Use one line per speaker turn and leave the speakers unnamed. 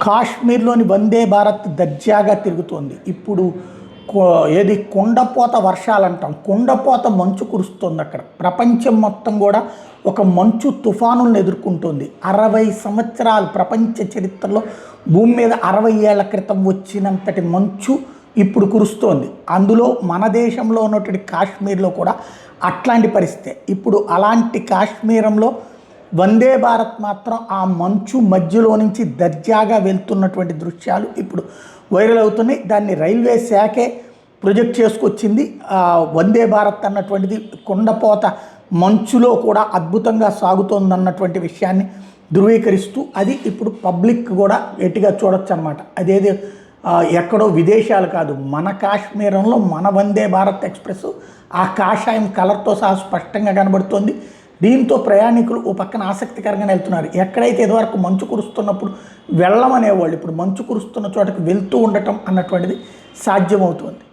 కాశ్మీర్లోని వందే భారత్ దర్జాగా తిరుగుతోంది. ఇప్పుడు ఏది కుండపోత వర్షాలంటాం, కుండపోత మంచు కురుస్తోంది అక్కడ. ప్రపంచం మొత్తం కూడా ఒక మంచు తుఫానులను ఎదుర్కొంటుంది. 60 సంవత్సరాలు ప్రపంచ చరిత్రలో భూమి మీద 60 ఏళ్ల క్రితం వచ్చినంతటి మంచు ఇప్పుడు కురుస్తోంది. అందులో మన దేశంలో ఉన్నటువంటి కాశ్మీర్లో కూడా అట్లాంటి పరిస్థితే. ఇప్పుడు అలాంటి కాశ్మీరంలో వందే భారత్ మాత్రం ఆ మంచు మధ్యలో నుంచి దర్జాగా వెళ్తున్నటువంటి దృశ్యాలు ఇప్పుడు వైరల్ అవుతున్నాయి. దాన్ని రైల్వే శాఖే ప్రొజెక్ట్ చేసుకొచ్చింది. వందే భారత్ అన్నటువంటిది కుండపోత మంచులో కూడా అద్భుతంగా సాగుతోందన్నటువంటి విషయాన్ని ధృవీకరిస్తూ అది ఇప్పుడు పబ్లిక్ కూడా గట్టిగా చూడొచ్చు అనమాట. అదేది ఎక్కడో విదేశాలు కాదు, మన కాశ్మీరంలో మన వందే భారత్ ఎక్స్ప్రెస్ ఆ కాషాయం కలర్తో సహా స్పష్టంగా కనబడుతోంది. దీంతో ప్రయాణికులు ఓ పక్కన ఆసక్తికరంగా వెళ్తున్నారు. ఎక్కడైతే ఇదివరకు మంచు కురుస్తున్నప్పుడు వెళ్ళమనేవాళ్ళు ఇప్పుడు మంచు కురుస్తున్న చోటకి వెళ్తూ ఉండటం అన్నటువంటిది సాధ్యమవుతుంది.